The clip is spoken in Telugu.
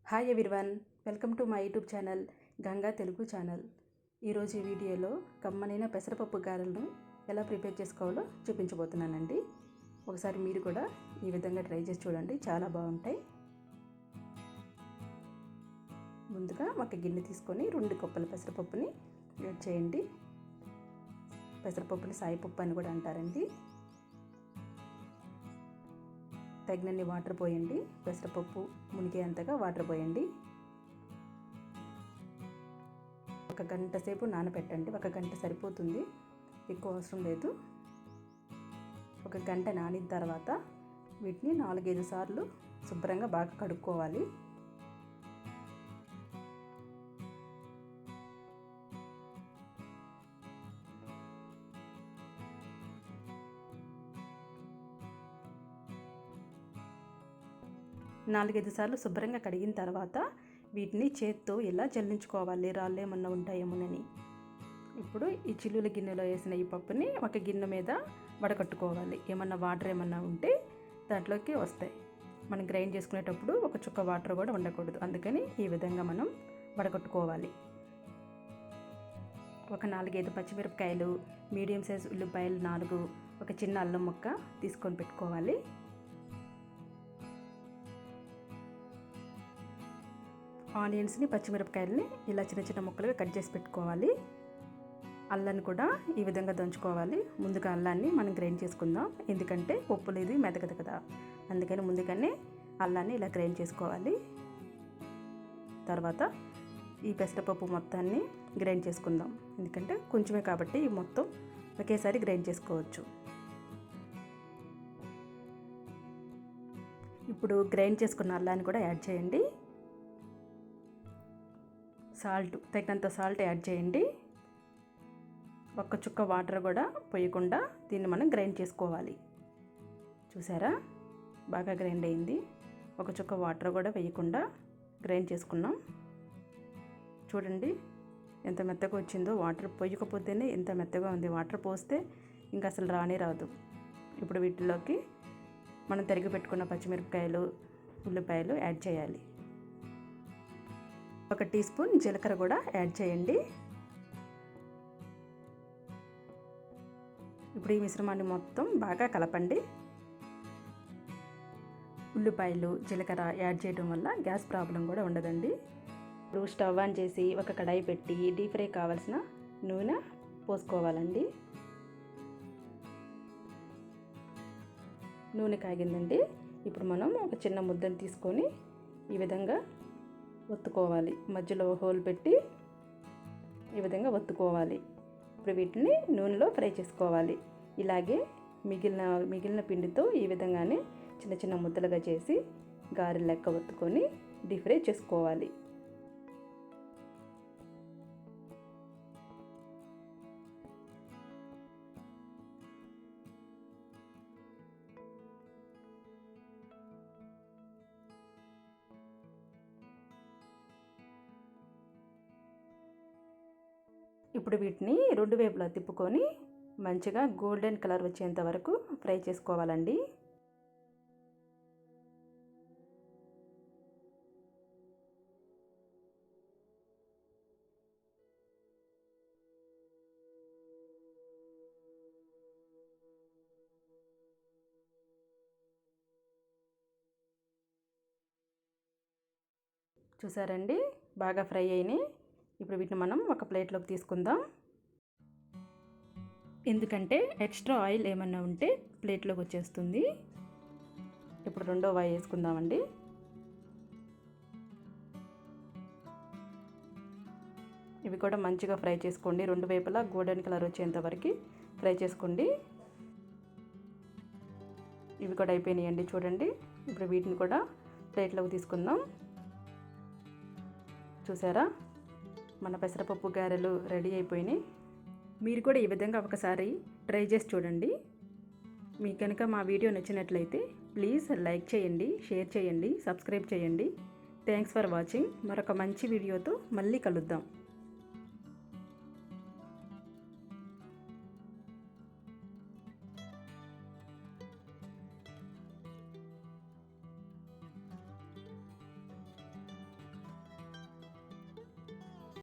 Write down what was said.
Hi everyone, welcome to my YouTube channel Ganga Telugu channel. ఈరోజు ఈ వీడియోలో కమ్మనైన పెసరపప్పు గారెలను ఎలా ప్రిపేర్ చేసుకోవాలో చూపించబోతున్నానండి. ఒకసారి మీరు కూడా ఈ విధంగా ట్రై చేసి చూడండి, చాలా బాగుంటాయి. ముందుగా ఒక గిన్నె తీసుకొని 2 కప్పుల పెసరపప్పుని యాడ్ చేయండి. పెసరపప్పుని సాయిపప్పు అని కూడా అంటారండి. తగినన్ని వాటర్ పోయండి. పెసరపప్పు మునిగేంతగా వాటర్ పోయండి. 1 గంట సేపు నానబెట్టండి. 1 గంట సరిపోతుంది, ఎక్కువ అవసరం లేదు. 1 గంట నానిన తర్వాత వీటిని 4-5 సార్లు శుభ్రంగా బాగా కడుక్కోవాలి. నాలుగైదు సార్లు శుభ్రంగా కడిగిన తర్వాత వీటిని చేత్తో ఇలా జల్లించుకోవాలి, రాళ్ళు ఏమన్నా ఉంటాయేమోనని. ఇప్పుడు ఈ చిల్లుల గిన్నెలో వేసిన ఈ పప్పుని ఒక గిన్నె మీద వడకట్టుకోవాలి. ఏమన్నా వాటర్ ఏమన్నా ఉంటే దాంట్లోకి వస్తాయి. మనం గ్రైండ్ చేసుకునేటప్పుడు ఒక చుక్క వాటర్ కూడా ఉండకూడదు, అందుకని ఈ విధంగా మనం వడకట్టుకోవాలి. ఒక 4-5 పచ్చిమిరపకాయలు, మీడియం సైజ్ ఉల్లిపాయలు 4, ఒక చిన్న అల్లం ముక్క తీసుకొని పెట్టుకోవాలి. ఆనియన్స్ని, పచ్చిమిరపకాయలని ఇలా చిన్న చిన్న ముక్కలుగా కట్ చేసి పెట్టుకోవాలి. అల్లాన్ని కూడా ఈ విధంగా దంచుకోవాలి. ముందుగా అల్లాన్ని మనం గ్రైండ్ చేసుకుందాం, ఎందుకంటే పప్పులు ఇది మెదగదు కదా, అందుకని ముందుగానే అల్లాన్ని ఇలా గ్రైండ్ చేసుకోవాలి. తర్వాత ఈ పెసరపప్పు మొత్తాన్ని గ్రైండ్ చేసుకుందాం, ఎందుకంటే కొంచెమే కాబట్టి మొత్తం ఒకేసారి గ్రైండ్ చేసుకోవచ్చు. ఇప్పుడు గ్రైండ్ చేసుకున్న అల్లాన్ని కూడా యాడ్ చేయండి. సాల్ట్, తగినంత సాల్ట్ యాడ్ చేయండి. 1 చుక్క వాటర్ కూడా పోయకుండా దీన్ని మనం గ్రైండ్ చేసుకోవాలి. చూసారా, బాగా గ్రైండ్ అయింది. 1 చుక్క వాటర్ కూడా వేయకుండా గ్రైండ్ చేసుకున్నాం. చూడండి ఎంత మెత్తగా వచ్చిందో. వాటర్ పోయకపోతేనే ఎంత మెత్తగా ఉంది, వాటర్ పోస్తే ఇంకా అసలు రానే రాదు. ఇప్పుడు వీటిలోకి మనం తరిగి పెట్టుకున్న పచ్చిమిరపకాయలు, ఉల్లిపాయలు యాడ్ చేయాలి. 1 టీ స్పూన్ జీలకర్ర కూడా యాడ్ చేయండి. ఇప్పుడు ఈ మిశ్రమాన్ని మొత్తం బాగా కలపండి. ఉల్లిపాయలు, జీలకర్ర యాడ్ చేయడం వల్ల గ్యాస్ ప్రాబ్లం కూడా ఉండదండి. ఇప్పుడు స్టవ్ ఆన్ చేసి ఒక కడాయి పెట్టి డీప్ ఫ్రై కావాల్సిన నూనె పోసుకోవాలండి. నూనె కాగిందండి. ఇప్పుడు మనం ఒక చిన్న ముద్దను తీసుకొని ఈ విధంగా ఒత్తుకోవాలి. మధ్యలో హోల్ పెట్టి ఈ విధంగా ఒత్తుకోవాలి. ఇప్పుడు వీటిని నూనెలో ఫ్రై చేసుకోవాలి. ఇలాగే మిగిలిన పిండితో ఈ విధంగానే చిన్న చిన్న ముద్దలుగా చేసి గారెల లెక్క ఒత్తుకొని డీప్ ఫ్రై చేసుకోవాలి. ఇప్పుడు వీటిని 2 వైపులా తిప్పుకొని మంచిగా గోల్డెన్ కలర్ వచ్చేంత వరకు ఫ్రై చేసుకోవాలండి. చూసారండి, బాగా ఫ్రై అయినాయి. ఇప్పుడు వీటిని మనం ఒక ప్లేట్లోకి తీసుకుందాం, ఎందుకంటే ఎక్స్ట్రా ఆయిల్ ఏమన్నా ఉంటే ప్లేట్లోకి వచ్చేస్తుంది. ఇప్పుడు రెండో వాయి వేసుకుందామండి. ఇవి కూడా మంచిగా ఫ్రై చేసుకోండి. 2 వైపులా గోల్డెన్ కలర్ వచ్చేంత వరకు ఫ్రై చేసుకోండి. ఇవి కూడా అయిపోయినాయండి, చూడండి. ఇప్పుడు వీటిని కూడా ప్లేట్లోకి తీసుకుందాం. చూసారా, మన పెసరపప్పు గారెలు రెడీ అయిపోయినాయి. మీరు కూడా ఈ విధంగా ఒకసారి ట్రై చేసి చూడండి. మీకు కనుక మా వీడియో నచ్చినట్లయితే ప్లీజ్ లైక్ చేయండి, షేర్ చేయండి, సబ్స్క్రైబ్ చేయండి. Thanks for watching. మరొక మంచి వీడియోతో మళ్ళీ కలుద్దాం.